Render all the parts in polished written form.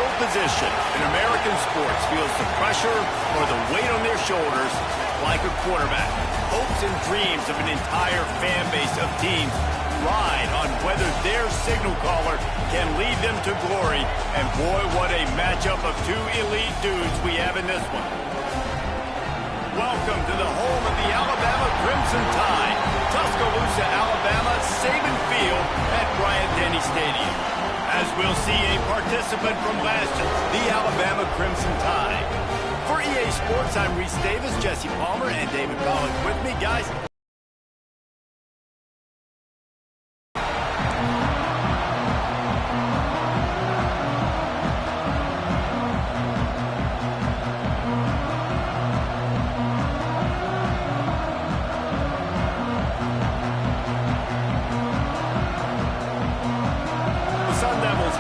middle position in American sports feels the pressure or the weight on their shoulders like a quarterback. Hopes and dreams of an entire fan base of teams ride on whether their signal caller can lead them to glory. And boy, what a matchup of two elite dudes we have in this one. Welcome to the home of the Alabama Crimson Tide, Tuscaloosa, Alabama, Saban Field at Bryant-Denny Stadium. As we'll see a participant from last year, the Alabama Crimson Tide. For EA Sports, I'm Reese Davis, Jesse Palmer, and David Pollack with me, guys.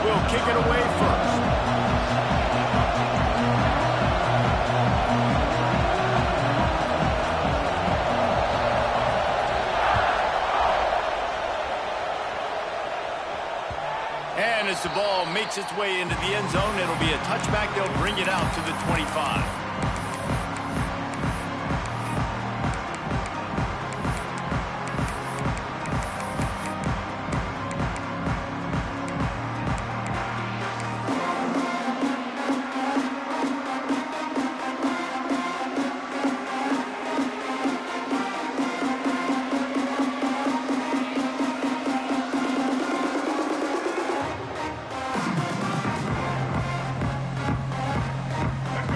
Will kick it away first. And as the ball makes its way into the end zone, it'll be a touchback. They'll bring it out to the 25.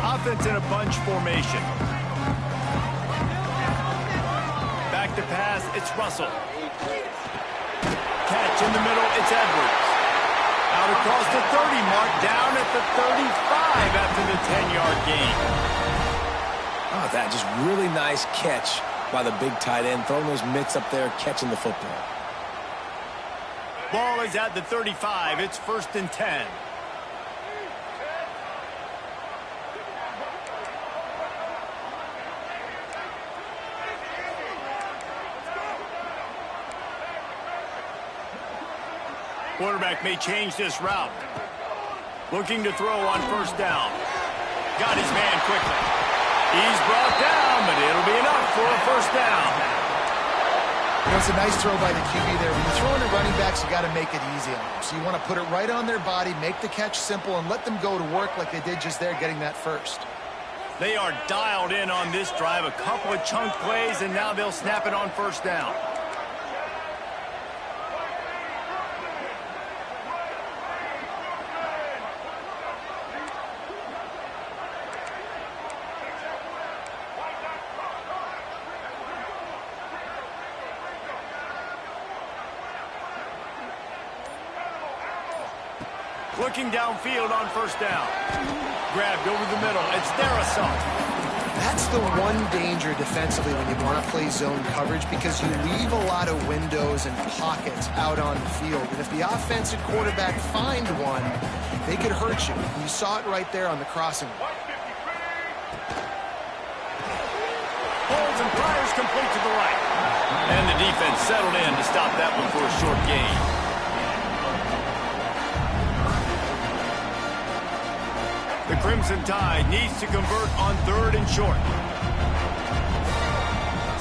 Offense in a bunch formation. Back to pass, it's Russell. Catch in the middle, it's Edwards. Out across the 30 mark, down at the 35 after the 10-yard gain. Oh, that just really nice catch by the big tight end, throwing those mitts up there, catching the football. Ball is at the 35, it's 1st and 10. Quarterback may change this route. Looking to throw on 1st down. Got his man quickly. He's brought down, but it'll be enough for a 1st down. You know, it's a nice throw by the QB there. When you're throwing at running backs, you got to make it easy on them. So you want to put it right on their body, make the catch simple, and let them go to work like they did just there, getting that first. They are dialed in on this drive. A couple of chunk plays, and now they'll snap it on 1st down. Looking downfield on 1st down. Grabbed over the middle. It's their assault. That's the one danger defensively when you want to play zone coverage, because you leave a lot of windows and pockets out on the field. And if the offensive quarterback find one, they could hurt you. And you saw it right there on the crossing. Holds and fires complete to the right. And the defense settled in to stop that one for a short gain. The Crimson Tide needs to convert on 3rd and short.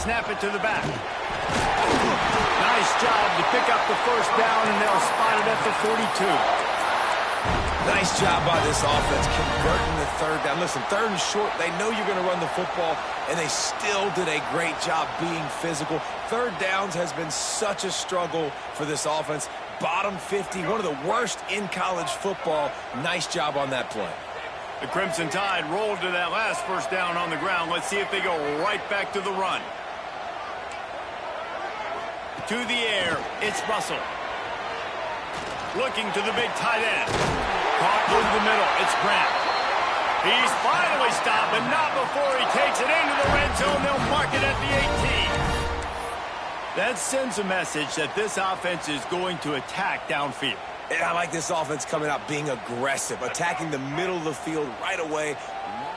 Snap it to the back. Nice job to pick up the 1st down, and they'll spot it at the 42. Nice job by this offense converting the 3rd down. Listen, 3rd and short, they know you're going to run the football, and they still did a great job being physical. 3rd downs has been such a struggle for this offense. Bottom 50, one of the worst in college football. Nice job on that play. The Crimson Tide rolled to that last 1st down on the ground. Let's see if they go right back to the run. To the air, it's Russell. Looking to the big tight end. Caught over the middle, it's Grant. He's finally stopped, but not before he takes it into the red zone. They'll mark it at the 18. That sends a message that this offense is going to attack downfield. And I like this offense coming out being aggressive, attacking the middle of the field right away,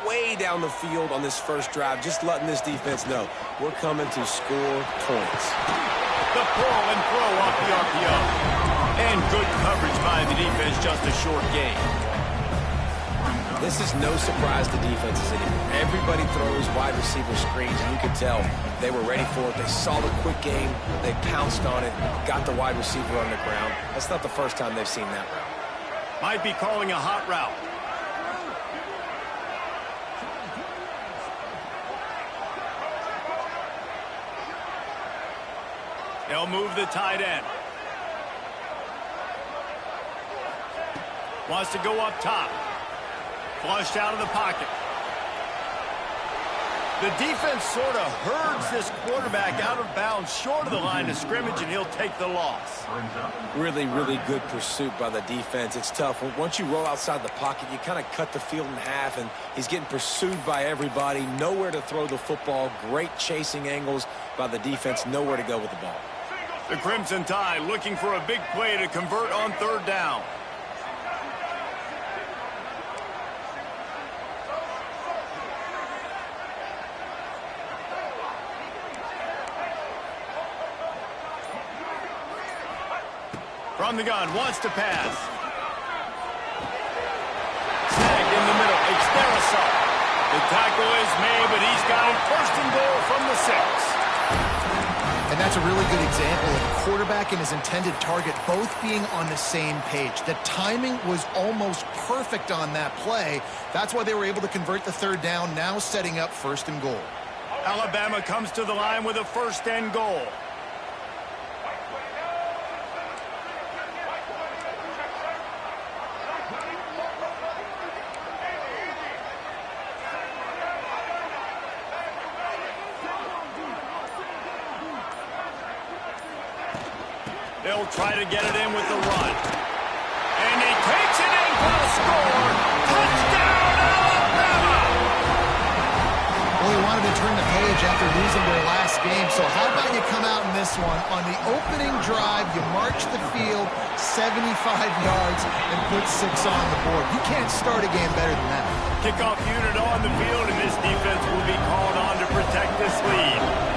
way down the field on this 1st drive, just letting this defense know we're coming to score points. The pull and throw off the RPO. And good coverage by the defense, just a short gain. This is no surprise to defenses anymore. Everybody throws wide receiver screens, and you can tell they were ready for it. They saw the quick game. They pounced on it, got the wide receiver on the ground. That's not the first time they've seen that route. Might be calling a hot route. They'll move the tight end. Wants to go up top. Flushed out of the pocket. The defense sort of herds this quarterback out of bounds short of the line of scrimmage, and he'll take the loss. Really, really good pursuit by the defense. It's tough. Once you roll outside the pocket, you kind of cut the field in half, and he's getting pursued by everybody. Nowhere to throw the football. Great chasing angles by the defense. Nowhere to go with the ball. The Crimson Tide looking for a big play to convert on third down. From the gun, wants to pass. Snagged in the middle, it's their assault. The tackle is made, but he's got it first and goal from the 6. And that's a really good example of the quarterback and his intended target both being on the same page. The timing was almost perfect on that play. That's why they were able to convert the third down, now setting up first and goal. Alabama comes to the line with a first and goal. They'll try to get it in with the run. And he takes it in for the score. Touchdown, Alabama! Well, they wanted to turn the page after losing their last game, so how about you come out in this one? On the opening drive, you march the field 75 yards and put 6 on the board. You can't start a game better than that. Kickoff unit on the field, and this defense will be called on to protect this lead.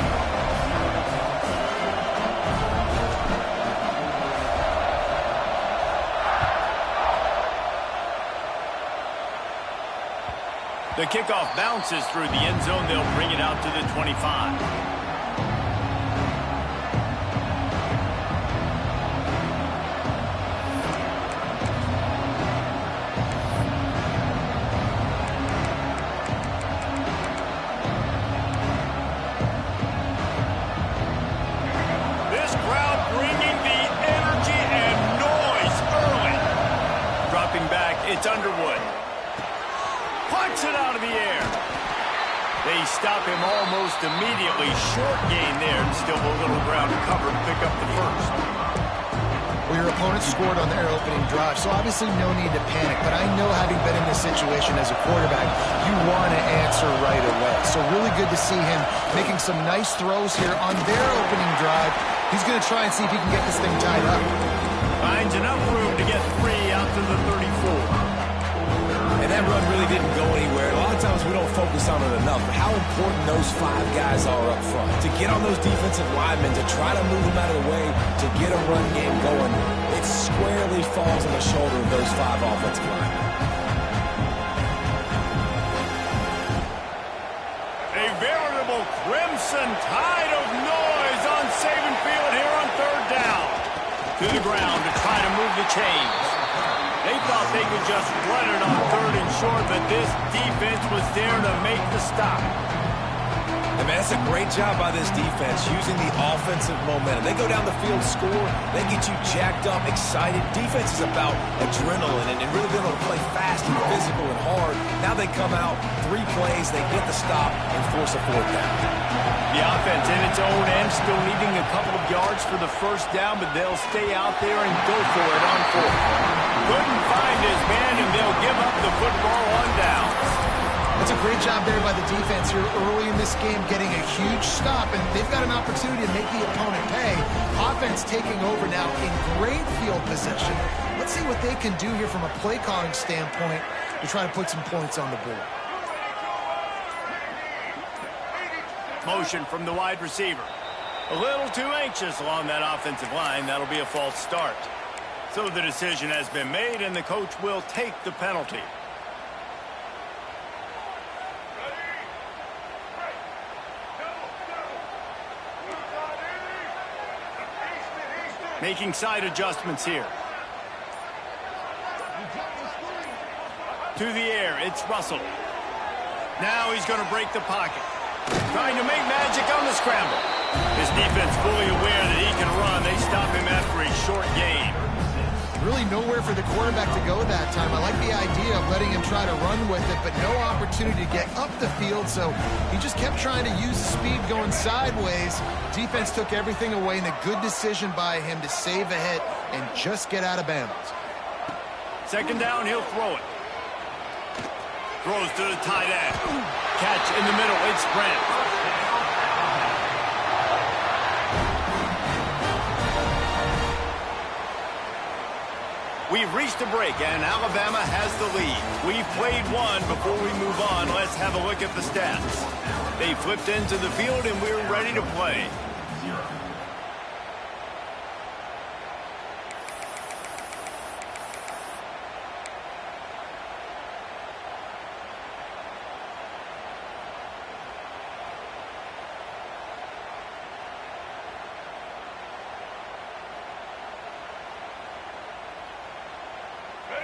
The kickoff bounces through the end zone. They'll bring it out to the 25. This crowd bringing the energy and noise early. Dropping back, it's Underwood. Punts it out of the air. They stop him almost immediately. Short gain there, and still a little ground to cover to pick up the first. Well, your opponent scored on their opening drive, so obviously no need to panic. But I know, having been in this situation as a quarterback, you want to answer right away. So really good to see him making some nice throws here on their opening drive. He's going to try and see if he can get this thing tied up. Finds enough room to get 3 out to the 34. And that run really didn't go anywhere. A lot of times we don't focus on it enough, but how important those 5 guys are up front. To get on those defensive linemen, to try to move them out of the way, to get a run game going, it squarely falls on the shoulder of those 5 offensive linemen. A veritable crimson tide of noise on Saban Field here on third down. To the ground to try to move the chains. They thought they could just run it on third and short, but this defense was there to make the stop. And man, that's a great job by this defense, using the offensive momentum. They go down the field, score, they get you jacked up, excited. Defense is about adrenaline and really being able to play fast and physical and hard. Now they come out, 3 plays, they get the stop and force a fourth down. The offense in its own end, still needing a couple of yards for the first down, but they'll stay out there and go for it on fourth. Couldn't find his man, and they'll give up the football on downs. That's a great job there by the defense here early in this game, getting a huge stop, and they've got an opportunity to make the opponent pay. Offense taking over now in great field possession. Let's see what they can do here from a play calling standpoint to try to put some points on the board. Motion from the wide receiver. A little too anxious along that offensive line. That'll be a false start. So the decision has been made, and the coach will take the penalty. Making side adjustments here. To the air, it's Russell. Now he's going to break the pocket. Trying to make magic on the scramble. His defense fully aware that he can run. They stop him after a short gain. Really nowhere for the quarterback to go that time. I like the idea of letting him try to run with it, but no opportunity to get up the field, so he just kept trying to use the speed going sideways. Defense took everything away, and a good decision by him to save a hit and just get out of bounds. Second down, he'll throw it. Throws to the tight end. Catch in the middle, it's Brent. We've reached a break, and Alabama has the lead. We've played one. Before we move on, let's have a look at the stats. They flipped into the field, and we're ready to play.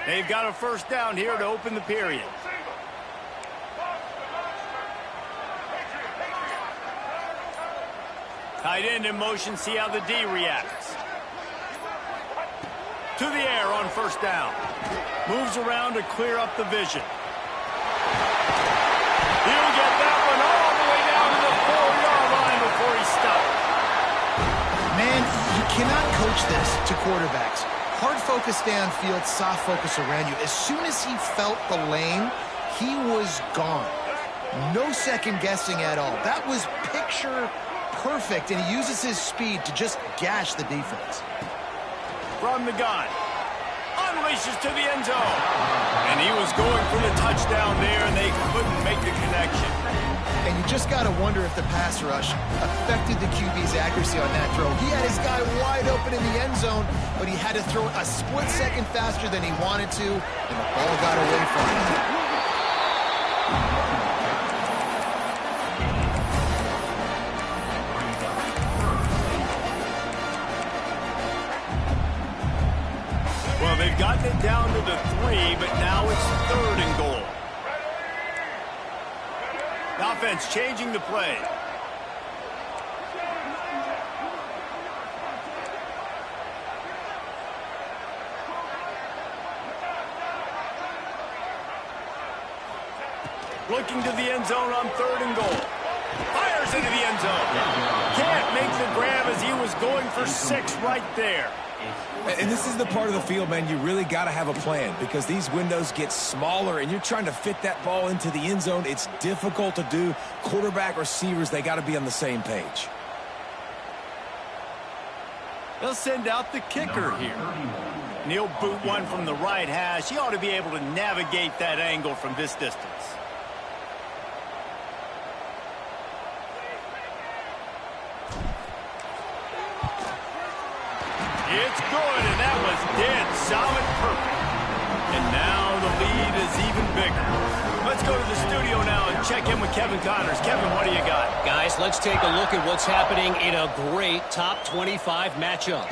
They've got a first down here to open the period. Tight end in motion, see how the D reacts. To the air on first down. Moves around to clear up the vision. He'll get that one all the way down to the 4-yard line before he's stopped. Man, you cannot coach this to quarterbacks. Hard focus downfield, soft focus around you. As soon as he felt the lane, he was gone. No second guessing at all. That was picture perfect, and he uses his speed to just gash the defense. From the gun. Unleashes to the end zone. And he was going for the touchdown there, and they couldn't make the connection. And you just got to wonder if the pass rush affected the QB's accuracy on that throw. He had his guy wide open in the end zone, but he had to throw it a split second faster than he wanted to, and the ball got away from him. Well, they've gotten it down to the 3, but now it's 3rd and goal. The offense changing the play. Looking to the end zone on 3rd and goal. Fires into the end zone. Can't make the grab as he was going for 6 right there. And this is the part of the field, man, you really got to have a plan because these windows get smaller and you're trying to fit that ball into the end zone. It's difficult to do. Quarterback, receivers, they got to be on the same page. They'll send out the kicker here. And he'll boot one from the right hash. He ought to be able to navigate that angle from this distance. It's good, and that was dead solid perfect. And now the lead is even bigger. Let's go to the studio now and check in with Kevin Connors. Kevin, what do you got? Guys, let's take a look at what's happening in a great top 25 matchup.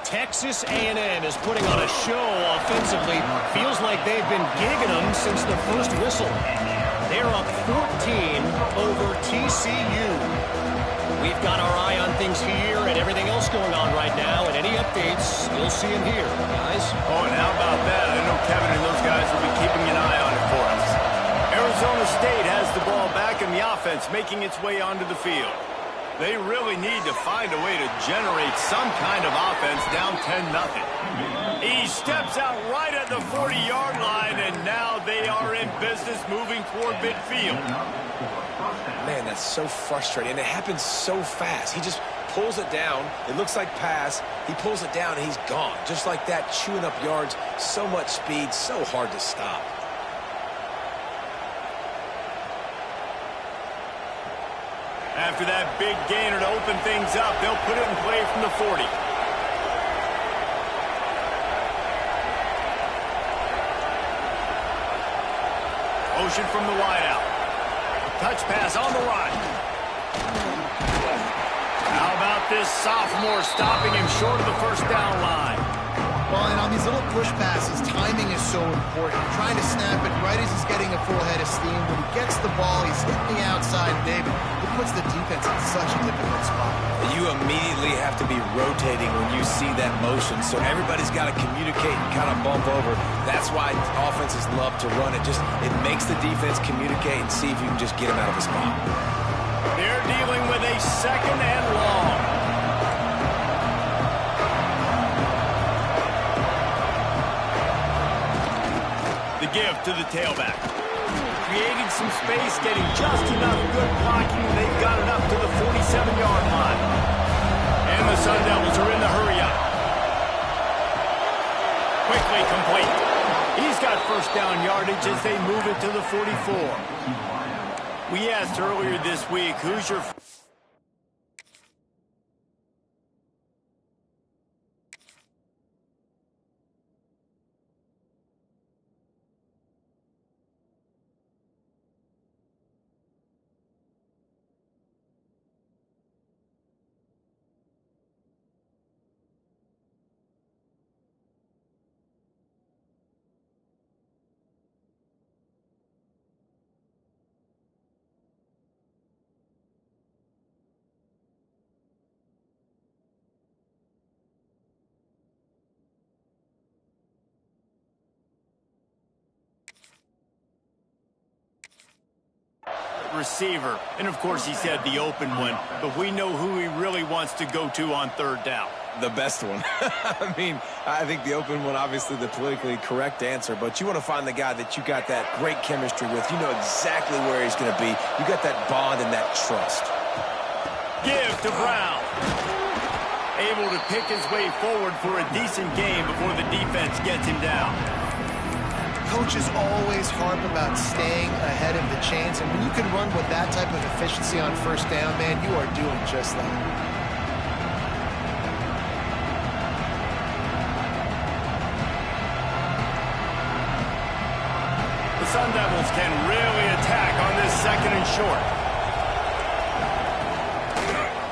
Texas A&M is putting on a show offensively. Feels like they've been gigging them since the first whistle. They're up 14 over TCU. We've got our eye on things here and everything else going on right now, and any updates, you'll see them here, guys. Oh, and how about that? I know Kevin and those guys will be keeping an eye on it for us. Arizona State has the ball back in the offense, making its way onto the field. They really need to find a way to generate some kind of offense down 10-0. He steps out right at the 40-yard line, and now they are in business moving toward midfield. Man, that's so frustrating, and it happens so fast. He just pulls it down. It looks like pass. He pulls it down, and he's gone. Just like that, chewing up yards. So much speed, so hard to stop. After that big gainer to open things up, they'll put it in play from the 40. Motion from the wideout. Touch pass on the run. How about this sophomore stopping him short of the first down line? Well, and on these little push passes, timing is so important. Trying to snap it right as he's getting a full head of steam. When he gets the ball, he's hitting the outside, David. It puts the defense in such a difficult spot. You immediately have to be rotating when you see that motion, so everybody's got to communicate and kind of bump over. That's why offenses love to run it. It makes the defense communicate and see if you can just get him out of a spot. They're dealing with a second and long. The give to the tailback. Creating some space, getting just enough good blocking. They've got it up to the 47-yard line. And the Sun Devils are in the hurry-up. Quickly complete. He's got first down yardage as they move it to the 44. We asked earlier this week, who's your... receiver? And of course he said the open one, but we know who he really wants to go to on third down. The best one. I mean, I think the open one, obviously the politically correct answer, but you want to find the guy that you got that great chemistry with. You know exactly where he's going to be. You got that bond and that trust. Give to Brown. Able to pick his way forward for a decent game before the defense gets him down. Coaches always harp about staying ahead of the chains, and when you can run with that type of efficiency on first down, man, you are doing just that. The Sun Devils can really attack on this second and short.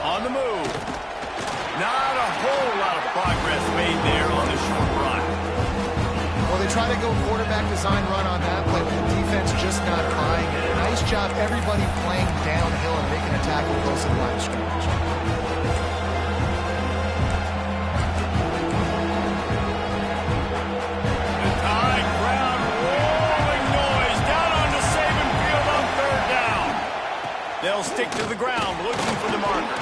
On the move. Not a whole lot of progress made there on the short run. Well, they try to go quarterback design run on that play, but the defense just not buying it. Nice job, everybody playing downhill and making a tackle close to the line of scrimmage. The high ground rolling noise down onto Saban Field on third down. They'll stick to the ground looking for the marker.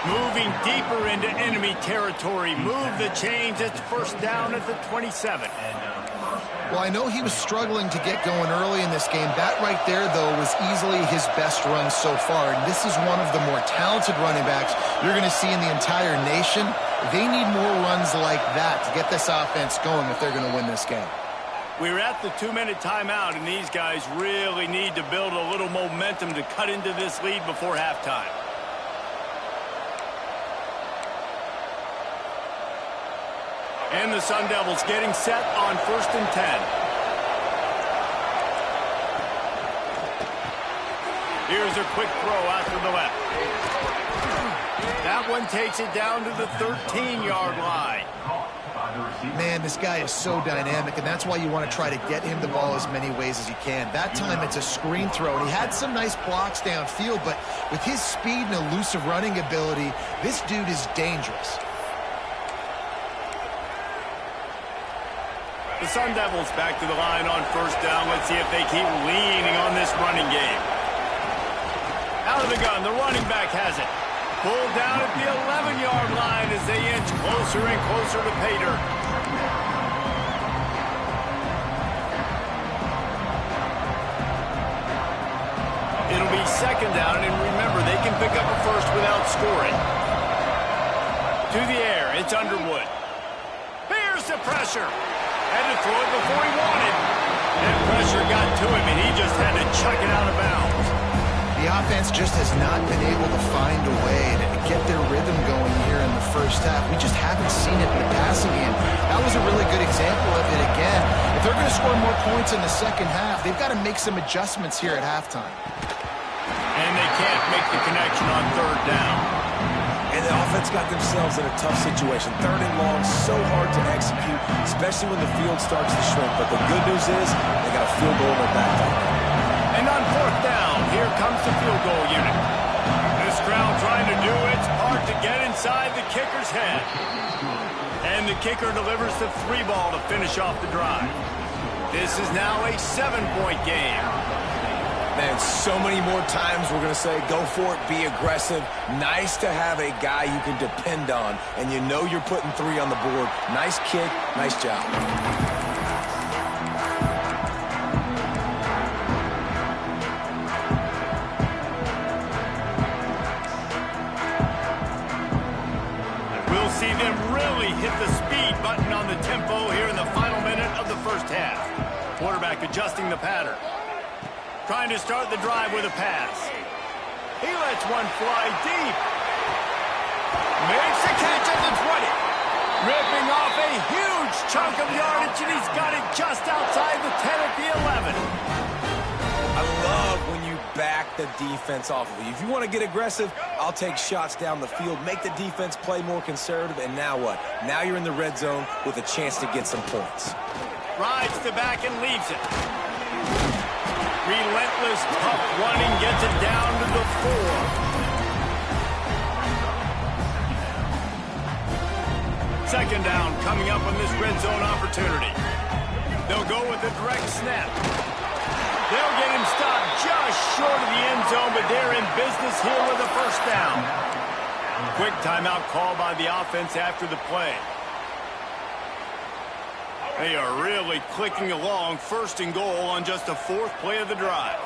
Moving deeper into enemy territory. Move the chains. It's first down at the 27. Well, I know he was struggling to get going early in this game. That right there, though, was easily his best run so far. And this is one of the more talented running backs you're going to see in the entire nation. They need more runs like that to get this offense going if they're going to win this game. We're at the 2-minute timeout, and these guys really need to build a little momentum to cut into this lead before halftime. And the Sun Devils getting set on 1st and 10. Here's a quick throw out to the left. That one takes it down to the 13-yard line. Man, this guy is so dynamic, and that's why you want to try to get him the ball as many ways as you can. That time it's a screen throw, and he had some nice blocks downfield, but with his speed and elusive running ability, this dude is dangerous. The Sun Devils back to the line on first down. Let's see if they keep leaning on this running game. Out of the gun, the running back has it. Pulled down at the 11-yard line as they inch closer and closer to pay dirt. It'll be second down, and remember, they can pick up a first without scoring. To the air, it's Underwood. Here's the pressure. Had to throw it before he wanted. That pressure got to him, and he just had to chuck it out of bounds. The offense just has not been able to find a way to get their rhythm going here in the first half. We just haven't seen it in the passing game. That was a really good example of it again. If they're going to score more points in the second half, they've got to make some adjustments here at halftime. And they can't make the connection on third down. And the offense got themselves in a tough situation. Third and long, so hard to execute, especially when the field starts to shrink. But the good news is they got a field goal in their back pocket. And on fourth down, here comes the field goal unit. This crowd trying to do its part to get inside the kicker's head. And the kicker delivers the 3-ball to finish off the drive. This is now a 7-point game. Man, so many more times we're going to say, go for it, be aggressive. Nice to have a guy you can depend on, and you know you're putting 3 on the board. Nice kick, nice job. We'll see them really hit the speed button on the tempo here in the final minute of the first half. Quarterback adjusting the pattern. Trying to start the drive with a pass. He lets one fly deep. Makes the catch at the 20. Ripping off a huge chunk of yardage, and he's got it just outside the 10 at the 11. I love when you back the defense off of you. If you want to get aggressive, I'll take shots down the field, make the defense play more conservative, and now what? Now you're in the red zone with a chance to get some points. Rides the back and leaves it. Relentless, tough running gets it down to the 4. Second down coming up on this red zone opportunity. They'll go with a direct snap. They'll get him stopped just short of the end zone, but they're in business here with a first down. Quick timeout call by the offense after the play. They are really clicking along, first and goal on just the 4th play of the drive.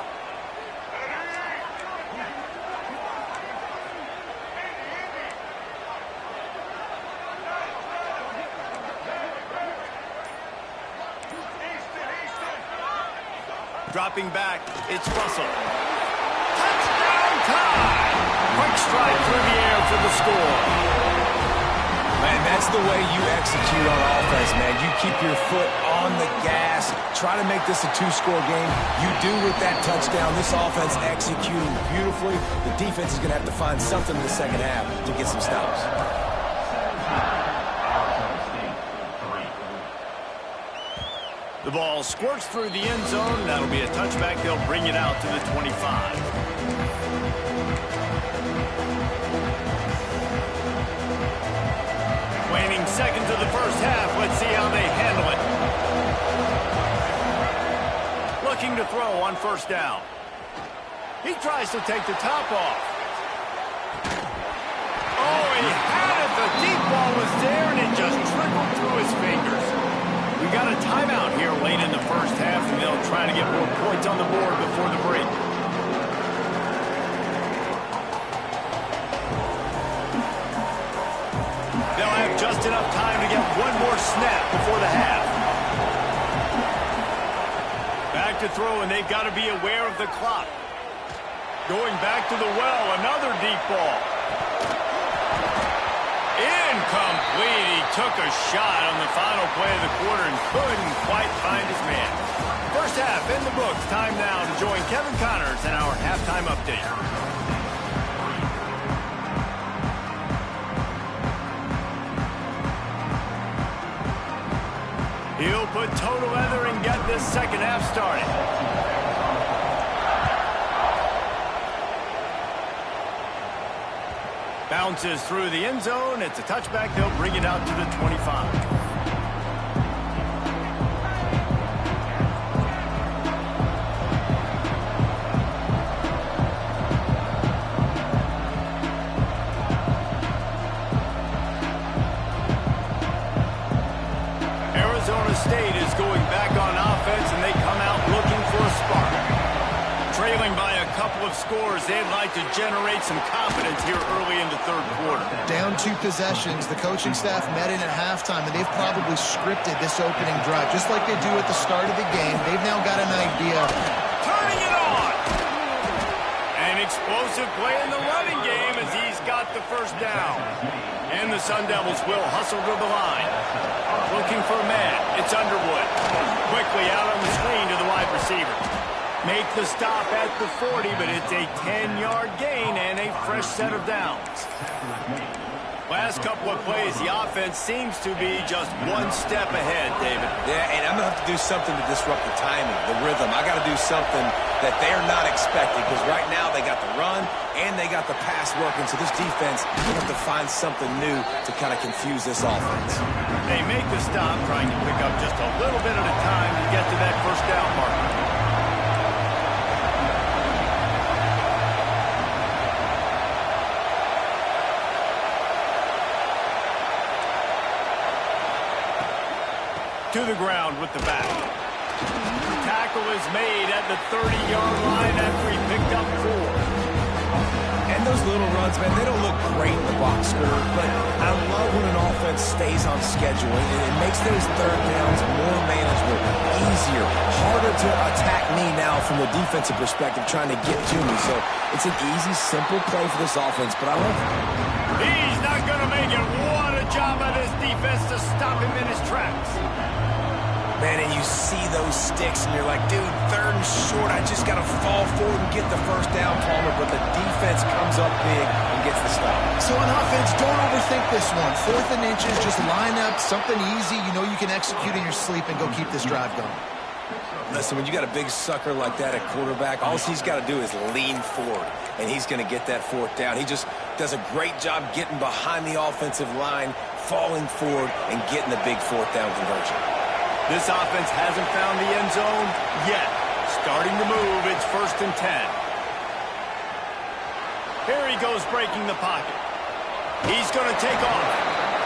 Dropping back, it's Russell. Touchdown time! Quick stride through the air for the score. Man, that's the way you execute on offense, man. You keep your foot on the gas. Try to make this a 2-score game. You do with that touchdown. This offense executing beautifully. The defense is going to have to find something in the second half to get some stops. The ball squirts through the end zone. That'll be a touchback. They'll bring it out to the 25. Waning seconds of the first half. Let's see how they handle it. Looking to throw on first down. He tries to take the top off. Oh, he had it. The deep ball was there, and it just trickled through his fingers. We got a timeout here late in the first half, and they'll try to get more points on the board before the break. They'll have just enough time to get one more snap before the half. Back to throw, and they've got to be aware of the clock. Going back to the well, another deep ball. Incomplete. He took a shot on the final play of the quarter and couldn't quite find his man. First half in the books. Time now to join Kevin Connors in our halftime update. He'll put total leather and get this second half started. Bounces through the end zone. It's a touchback. They'll bring it out to the 25. Arizona State is going back on offense, and they come out looking for a spark. Trailing by a couple of scores, they'd like to generate some confidence here early in the third quarter. Down 2 possessions, the coaching staff met in at halftime, and they've probably scripted this opening drive. Just like they do at the start of the game, they've now got an idea. Turning it on! An explosive play in the running game as he's got the first down. And the Sun Devils will hustle to the line. Looking for a man. It's Underwood. Quickly out on the screen to the wide receiver. Make the stop at the 40, but it's a 10-yard gain and a fresh set of downs. Last couple of plays, the offense seems to be just one step ahead, David. Yeah, and I'm going to have to do something to disrupt the timing, the rhythm. I got to do something that they're not expecting, because right now they got the run and they got the pass working, so this defense will have to find something new to kind of confuse this offense. They make the stop, trying to pick up just a little bit at a time to get to that first down marker. To the ground with the back. Tackle is made at the 30-yard line after he picked up 4. And those little runs, man, they don't look great in the box score, but I love when an offense stays on schedule. It makes those third downs more manageable, easier, harder to attack me now from the defensive perspective, trying to get to me. So it's an easy, simple play for this offense, but I love it. He's not going to make it. What a job by this defense to stop him in his tracks. Man, and you see those sticks, and you're like, dude, third and short, I just got to fall forward and get the first down, Palmer, but the defense comes up big and gets the stop. So on offense, don't overthink this one. 4th and inches, just line up, something easy you know you can execute in your sleep and go keep this drive going. Listen, when you got a big sucker like that at quarterback, all he's got to do is lean forward, and he's going to get that 4th down. He just does a great job getting behind the offensive line, falling forward, and getting the big 4th down conversion. This offense hasn't found the end zone yet. Starting to move, it's 1st and 10. Here he goes breaking the pocket. He's going to take off.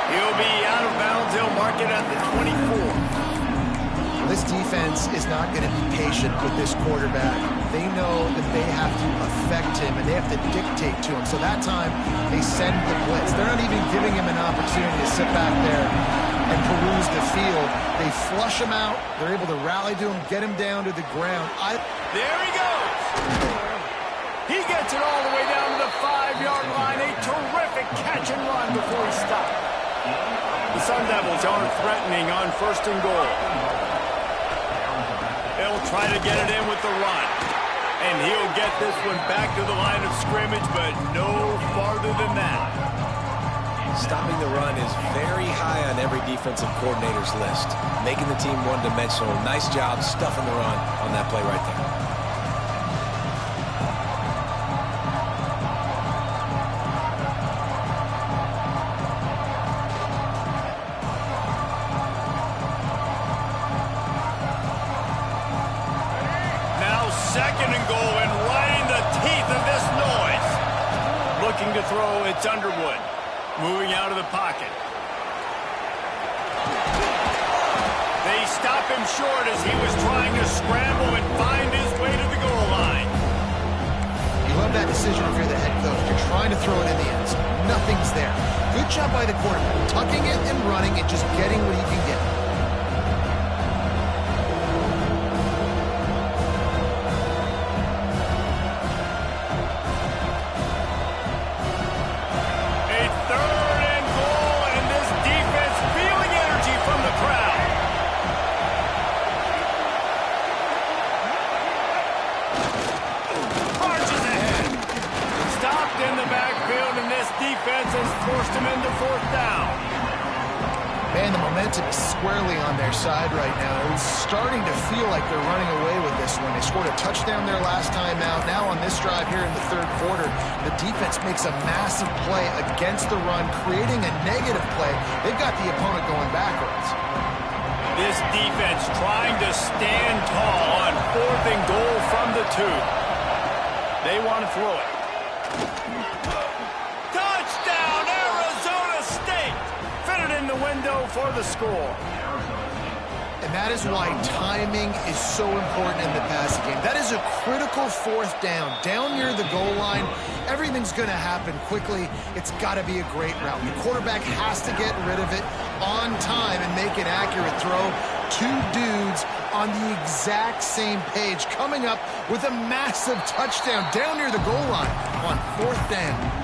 He'll be out of bounds. He'll mark it at the 24. This defense is not going to be patient with this quarterback. They know that they have to affect him, and they have to dictate to him. So that time, they send the blitz. They're not even giving him an opportunity to sit back there and peruse the field. They flush him out. They're able to rally to him, get him down to the ground. There he goes. He gets it all the way down to the 5-yard line. A terrific catch and run before he stopped. The Sun Devils aren't threatening on 1st and goal. They'll try to get it in with the run. And he'll get this one back to the line of scrimmage, but no farther than that. Stopping the run is very high on every defensive coordinator's list. Making the team one-dimensional. Nice job stuffing the run on that play right there. Now 2nd and goal, and right in the teeth of this noise. Looking to throw, it's Underwood. Moving out of the pocket. They stop him short as he was trying to scramble and find his way to the goal line. You love that decision if you're the head coach. You're trying to throw it in the end zone. Nothing's there. Good job by the quarterback, tucking it and running and just getting what he can get. Forced him into 4th down. Man, the momentum is squarely on their side right now. It's starting to feel like they're running away with this one. They scored a touchdown their last time out. Now on this drive here in the 3rd quarter, the defense makes a massive play against the run, creating a negative play. They've got the opponent going backwards. This defense trying to stand tall on 4th and goal from the 2. They want to throw it. In the window for the score. And that is why timing is so important in the passing game. That is a critical 4th down. Down near the goal line, everything's going to happen quickly. It's got to be a great route. The quarterback has to get rid of it on time and make an accurate throw. 2 dudes on the exact same page, coming up with a massive touchdown down near the goal line on 4th down.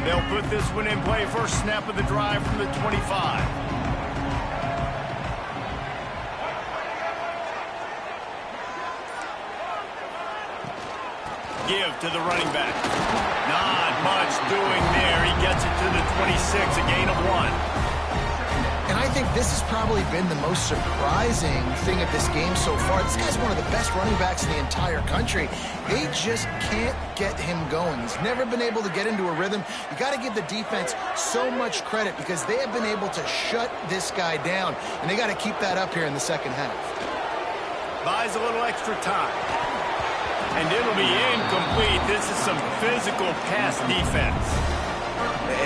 They'll put this one in play. First snap of the drive from the 25. Give to the running back. Not much doing there. He gets it to the 26, a gain of 1. And I think this has probably been the most surprising thing of this game so far. This guy's one of the best running backs in the entire country. They just can't get him going. He's never been able to get into a rhythm. You got to give the defense so much credit because they have been able to shut this guy down, and they got to keep that up here in the second half. Buys a little extra time. And it'll be incomplete. This is some physical pass defense.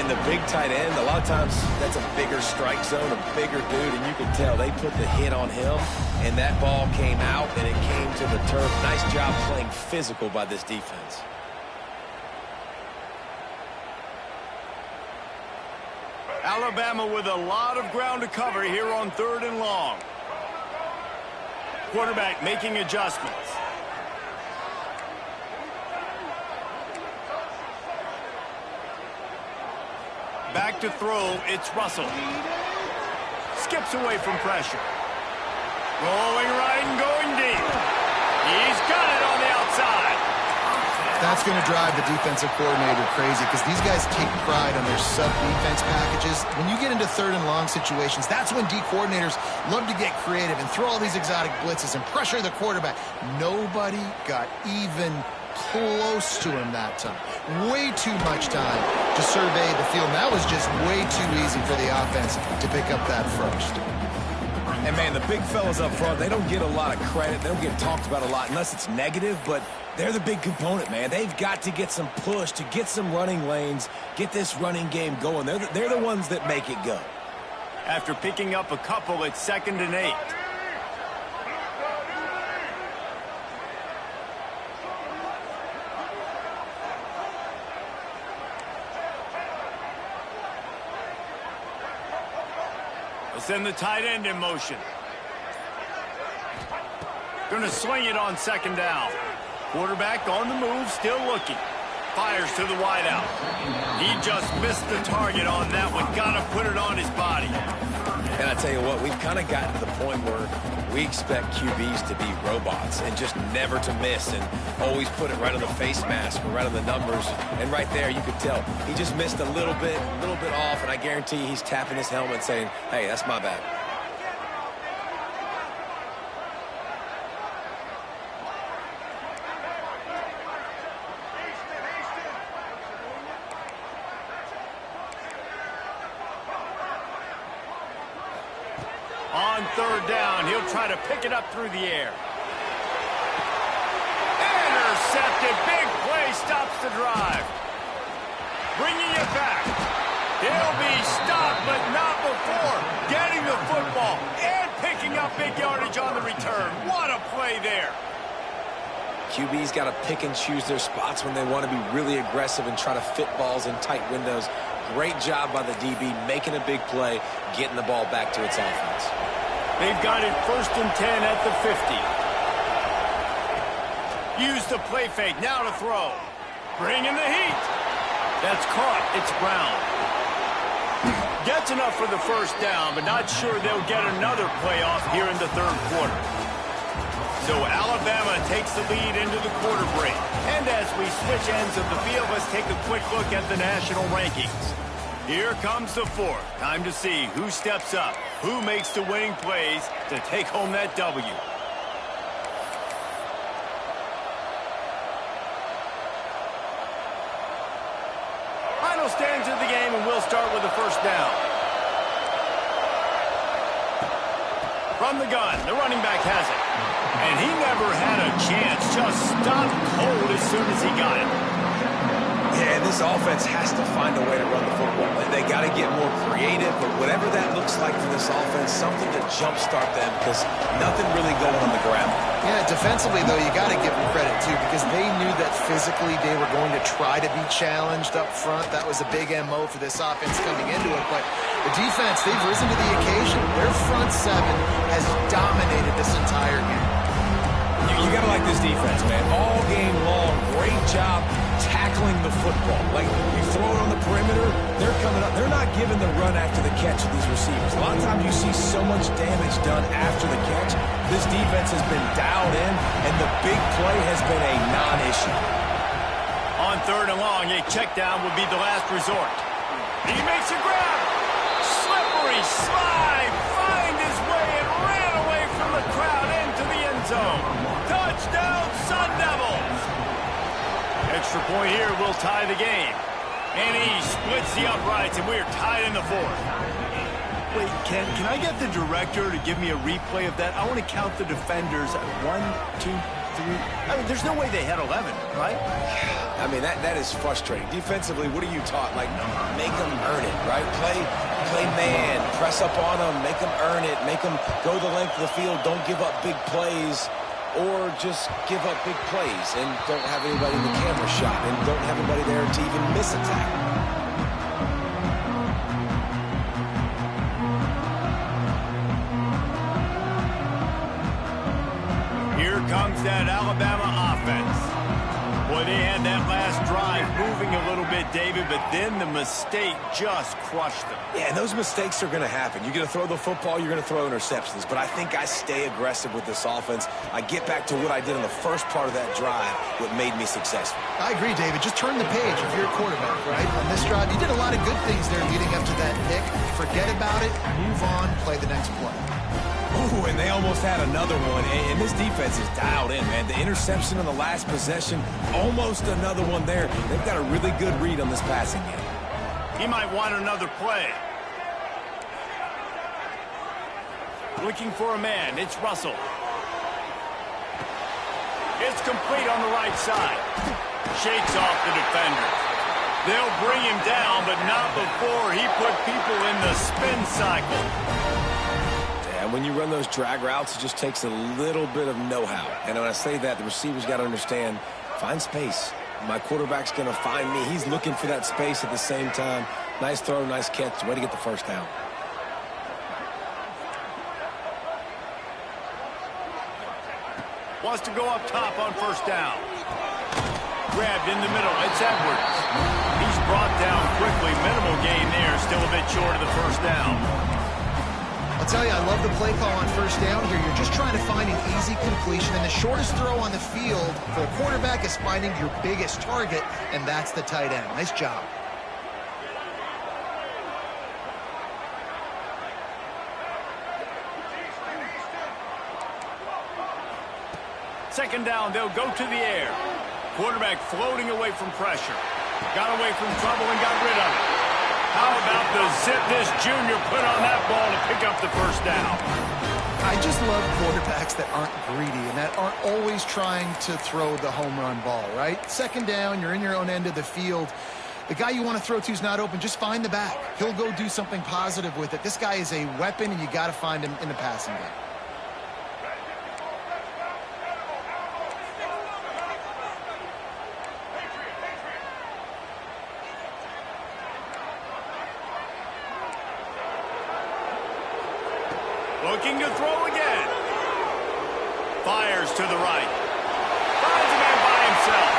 And the big tight end, a lot of times that's a bigger strike zone, a bigger dude, and you can tell they put the hit on him, and that ball came out, and it came to the turf. Nice job playing physical by this defense. Alabama with a lot of ground to cover here on 3rd and long. Quarterback making adjustments. Back to throw, it's Russell. Skips away from pressure. Rolling right and going deep. He's got it on the outside. That's going to drive the defensive coordinator crazy because these guys take pride on their sub-defense packages. When you get into 3rd and long situations, that's when D coordinators love to get creative and throw all these exotic blitzes and pressure the quarterback. Nobody got even close to him that time. Way too much time to survey the field. And that was just way too easy for the offense to pick up that first. And, man, the big fellas up front, they don't get a lot of credit. They don't get talked about a lot unless it's negative, but they're the big component, man. They've got to get some push, to get some running lanes, get this running game going. They're the ones that make it go. After picking up a couple, it's 2nd and 8. Send the tight end in motion. Going to swing it on 2nd down. Quarterback on the move, still looking. Fires to the wideout. He just missed the target on that one. Got to put it on his body. And I tell you what, we've kind of gotten to the point where we expect QBs to be robots and just never to miss and always put it right on the face mask or right on the numbers. And right there, you could tell he just missed a little bit off, and I guarantee he's tapping his helmet saying, hey, that's my bad. On 3rd down, he'll try to pick it up through the air. Intercepted. Big play stops the drive. Bringing it back. He'll be stopped, but not before getting the football and picking up big yardage on the return. What a play there. QB's got to pick and choose their spots when they want to be really aggressive and try to fit balls in tight windows. Great job by the DB making a big play, getting the ball back to its offense. They've got it 1st and 10 at the 50. Use the play fake, now to throw. Bringing the heat. That's caught, it's Brown. Gets enough for the 1st down, but not sure they'll get another play off here in the 3rd quarter. So Alabama takes the lead into the quarter break. And as we switch ends of the field, let's take a quick look at the national rankings. Here comes the 4th. Time to see who steps up, who makes the winning plays to take home that W. Final stands of the game, and we'll start with the 1st down. From the gun, the running back has it. And he never had a chance, just stopped cold as soon as he got it. Yeah, this offense has to find a way to run the football. They got to get more creative, but whatever that looks like for this offense, something to jumpstart them because nothing really going on the ground. Yeah, defensively, though, you got to give them credit, too, because they knew that physically they were going to try to be challenged up front. That was a big MO for this offense coming into it. But the defense, they've risen to the occasion. Their front 7 has dominated this entire game. You got to like this defense, man. All game long, great job tackling the the football. Like, you throw it on the perimeter, they're coming up. They're not giving the run after the catch to these receivers. A lot of times you see so much damage done after the catch. This defense has been dialed in, and the big play has been a non-issue. On 3rd and long, a check down would be the last resort. He makes a grab. Slippery slide. Find his way and ran away from the crowd into the end zone. Touchdown, Sun Devils. Extra point here will tie the game. And he splits the uprights, and we are tied in the 4th. Wait, can I get the director to give me a replay of that? I want to count the defenders at 1, 2, 3. I mean, there's no way they had 11, right? I mean, that is frustrating. Defensively, what are you taught? Like, make them earn it, right? Play man, press up on them, make them earn it, make them go the length of the field, don't give up big plays, or just give up big plays and don't have anybody in the camera shot and don't have anybody there to even miss a tackle. Here comes that Alabama offense. Boy, they had that last drive moving a little bit, David, but then the mistake just crushed them. Yeah, and those mistakes are going to happen. You're going to throw the football, you're going to throw interceptions. But I think I stay aggressive with this offense. I get back to what I did in the first part of that drive, what made me successful. I agree, David. Just turn the page if you're a quarterback, right? On this drive, you did a lot of good things there leading up to that pick. Forget about it, move on, play the next play. Ooh, and they almost had another one, and this defense is dialed in, man. The interception on the last possession, almost another one there. They've got a really good read on this passing game. He might want another play. Looking for a man. It's Russell. It's complete on the right side. Shakes off the defender. They'll bring him down, but not before he put people in the spin cycle. And when you run those drag routes, it just takes a little bit of know-how. And when I say that, the receivers got to understand, find space. My quarterback's going to find me. He's looking for that space at the same time. Nice throw, nice catch. Way to get the first down. Wants to go up top on 1st down. Grabbed in the middle. It's Edwards. He's brought down quickly. Minimal gain there. Still a bit short of the 1st down. I'll tell you, I love the play call on 1st down here. You're just trying to find an easy completion, and the shortest throw on the field for a quarterback is finding your biggest target, and that's the tight end. Nice job. Second down, they'll go to the air. Quarterback floating away from pressure. Got away from trouble and got rid of it. How about the zip this junior put on that ball to pick up the 1st down? I just love quarterbacks that aren't greedy and that aren't always trying to throw the home run ball, right? 2nd down, you're in your own end of the field. The guy you want to throw to is not open. Just find the back. He'll go do something positive with it. This guy is a weapon, and you got to find him in the passing game. Looking to throw again. Fires to the right. Finds a man by himself.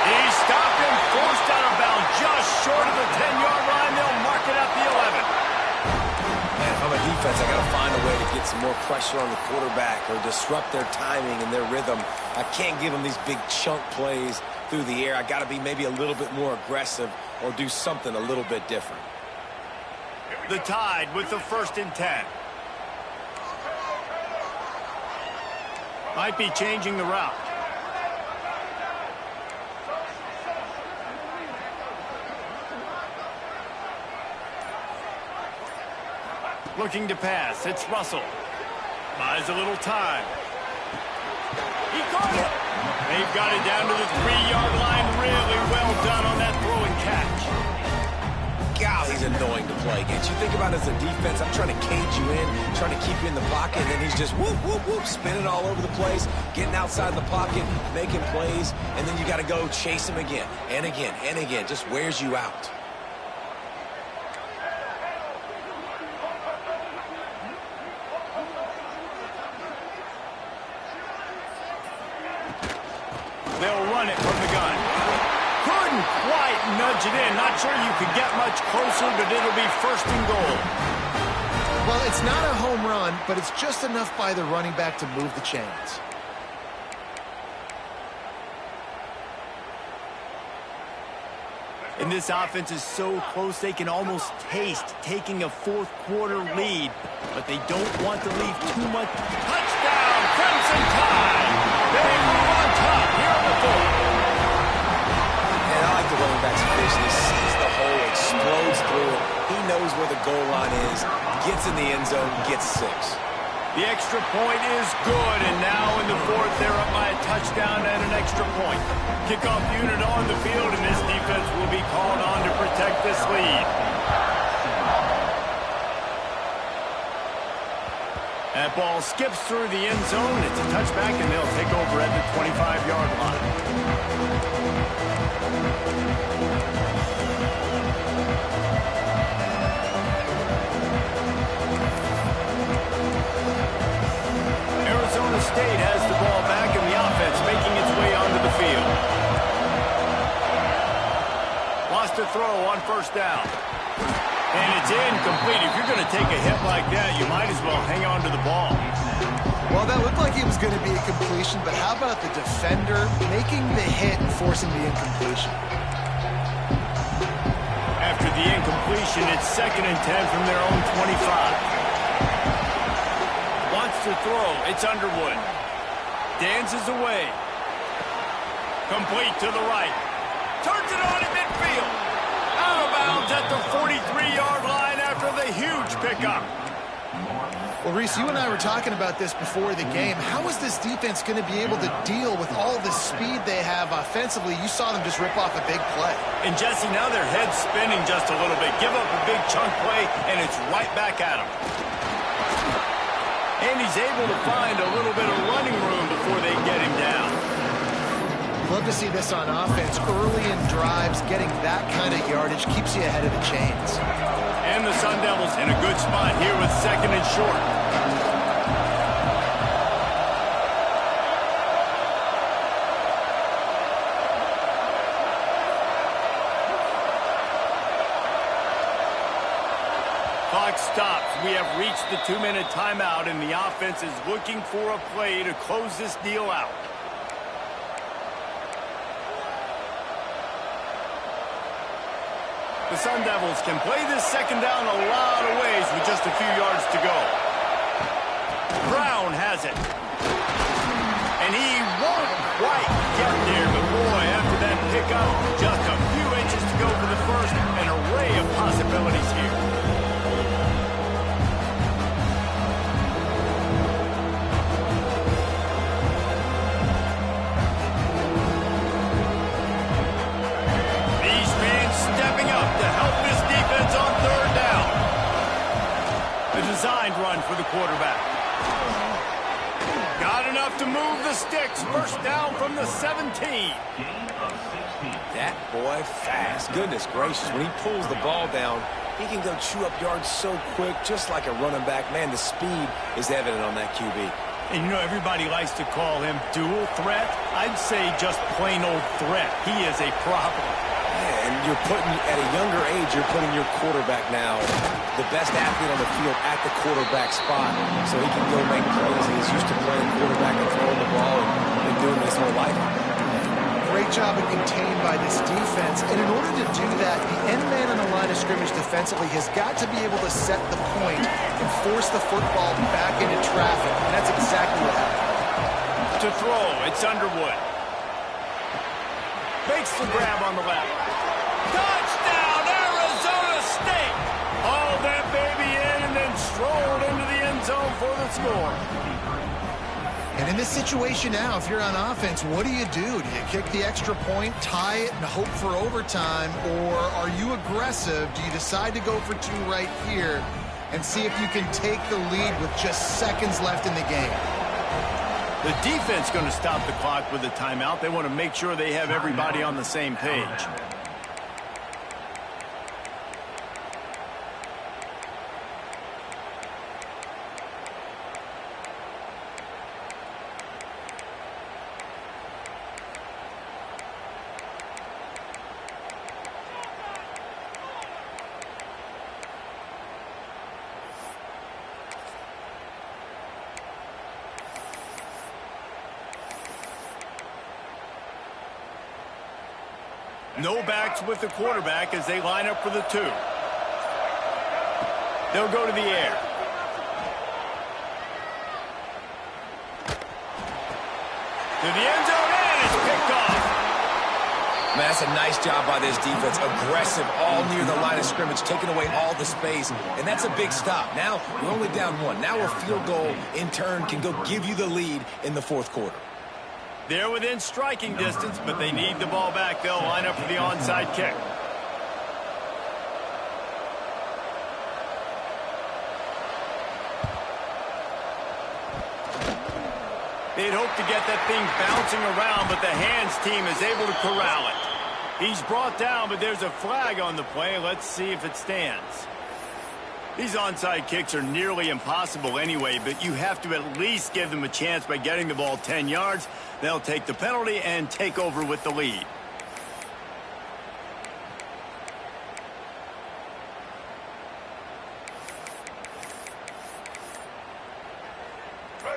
He stopped him, forced out of bounds just short of the 10-yard line. They'll mark it at the 11. Man, if I'm a defense, I got to find a way to get some more pressure on the quarterback or disrupt their timing and their rhythm. I can't give them these big chunk plays through the air. I got to be maybe a little bit more aggressive or do something a little bit different. The Tide with the 1st and 10. Might be changing the route. Looking to pass. It's Russell. Buys a little time. He caught it. They've got it down to the 3-yard line. Really well done on that throw and catch. God, he's annoying to play against. You think about it as a defense, I'm trying to cage you in, trying to keep you in the pocket, and then he's just whoop, whoop, whoop, spinning all over the place, getting outside the pocket, making plays, and then you got to go chase him again and again and again. Just wears you out. They'll run it from the gun. Couldn't Couldn't quite nudge it in. Not sure you could get much closer, but it'll be first and goal. Well, it's not a home run, but it's just enough by the running back to move the chains. And this offense is so close they can almost taste taking a fourth quarter lead, but they don't want to leave too much. Touchdown, Crimson Tide! They move on top here on the fourth. And I like the running back's vision. He sees the hole, explodes through it. He knows where the goal line is, gets in the end zone, gets 6. The extra point is good, and now in the fourth, they're up by a touchdown and an extra point. Kickoff unit on the field, and this defense will be called on to protect this lead. That ball skips through the end zone. It's a touchback, and they'll take over at the 25-yard line. Arizona State has the ball back in the offense, making its way onto the field. Lost a throw on first down. And it's incomplete. If you're going to take a hit like that, you might as well hang on to the ball. Well, that looked like it was going to be a completion, but how about the defender making the hit and forcing the incompletion? After the incompletion, it's 2nd and 10 from their own 25. Wants to throw. It's Underwood. Dances away. Complete to the right. Turns it on in midfield. Out of bounds at the 43-yard line after the huge pickup. Well, Reese, you and I were talking about this before the game. How is this defense going to be able to deal with all the speed they have offensively? You saw them just rip off a big play. And, Jesse, now their head's spinning just a little bit. Give up a big chunk play, and it's right back at them. And he's able to find a little bit of running room before they get him down. Love to see this on offense. Early in drives, getting that kind of yardage keeps you ahead of the chains. And the Sun Devils in a good spot here with 2nd and short. Clock stops. We have reached the 2-minute timeout, and the offense is looking for a play to close this deal out. The Sun Devils can play this 2nd down a lot of ways with just a few yards to go. Brown has it. And he won't quite get there, but boy, after that pickup, just a few inches to go for the first. An array of possibilities here. Designed run for the quarterback. Got enough to move the sticks. First down from the 17. That boy fast. Goodness gracious. When he pulls the ball down, he can go chew up yards so quick, just like a running back. Man, the speed is evident on that QB. And you know, everybody likes to call him dual threat. I'd say just plain old threat. He is a problem. And you're putting, at a younger age, you're putting your quarterback now, the best athlete on the field, at the quarterback spot, so he can go make plays. And he's used to playing quarterback and throwing the ball and been doing it his whole life. Great job of contained by this defense. And in order to do that, the end man on the line of scrimmage defensively has got to be able to set the point and force the football back into traffic. And that's exactly what happened. To throw, it's Underwood. Makes the grab on the left. Touchdown, Arizona State! Hauled that baby in and then strolled into the end zone for the score. And in this situation now, if you're on offense, what do? Do you kick the extra point, tie it, and hope for overtime? Or are you aggressive? Do you decide to go for 2 right here and see if you can take the lead with just seconds left in the game? The defense going to stop the clock with a timeout. They want to make sure they have everybody on the same page. No backs with the quarterback as they line up for the 2. They'll go to the air. To the end zone, and it's picked off. Man, that's a nice job by this defense. Aggressive, all near the line of scrimmage, taking away all the space. And that's a big stop. Now, we're only down 1. Now a field goal, in turn, can go give you the lead in the 4th quarter. They're within striking distance, but they need the ball back. They'll line up for the onside kick. They'd hope to get that thing bouncing around, but the hands team is able to corral it. He's brought down, but there's a flag on the play. Let's see if it stands. These onside kicks are nearly impossible anyway, but you have to at least give them a chance by getting the ball 10 yards. They'll take the penalty and take over with the lead.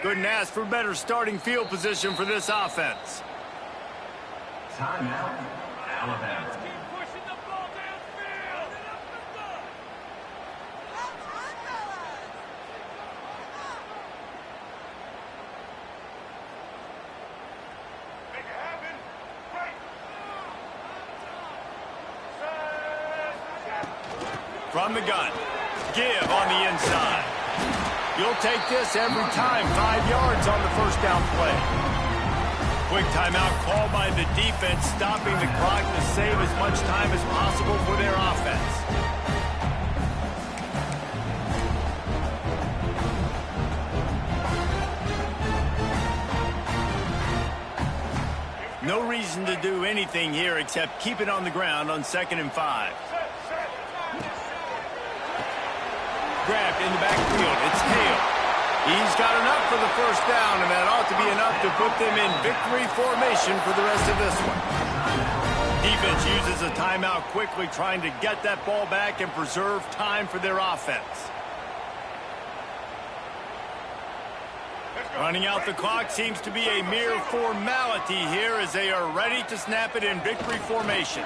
Couldn't ask for better starting field position for this offense. Timeout, Alabama. From the gun, give on the inside. You'll take this every time. 5 yards on the first down play. Quick timeout called by the defense, stopping the clock to save as much time as possible for their offense. No reason to do anything here except keep it on the ground on 2nd and 5. Grabbed in the backfield. It's Hale. He's got enough for the first down, and that ought to be enough to put them in victory formation for the rest of this one. Defense uses a timeout quickly, trying to get that ball back and preserve time for their offense. Running out the clock seems to be a mere formality here as they are ready to snap it in victory formation.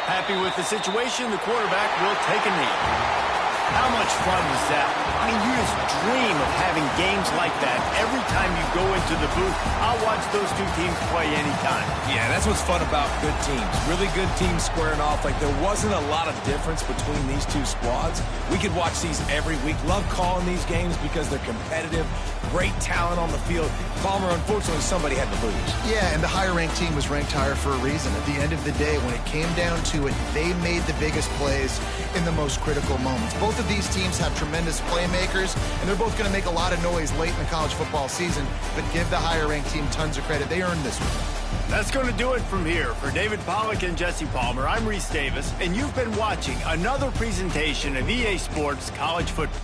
Happy with the situation, the quarterback will take a knee. How much fun was that? I mean, you just dream of having games like that every time you go into the booth. I'll watch those 2 teams play anytime. Yeah, that's what's fun about good teams. Really good teams squaring off. Like, there wasn't a lot of difference between these 2 squads. We could watch these every week. Love calling these games because they're competitive. Great talent on the field. Palmer, unfortunately, somebody had to lose. Yeah, and the higher-ranked team was ranked higher for a reason. At the end of the day, when it came down to it, they made the biggest plays in the most critical moments. Both of these teams have tremendous playmakers, and they're both going to make a lot of noise late in the college football season, but give the higher-ranked team tons of credit. They earned this one. That's going to do it from here. For David Pollack and Jesse Palmer, I'm Reese Davis, and you've been watching another presentation of EA Sports College Football.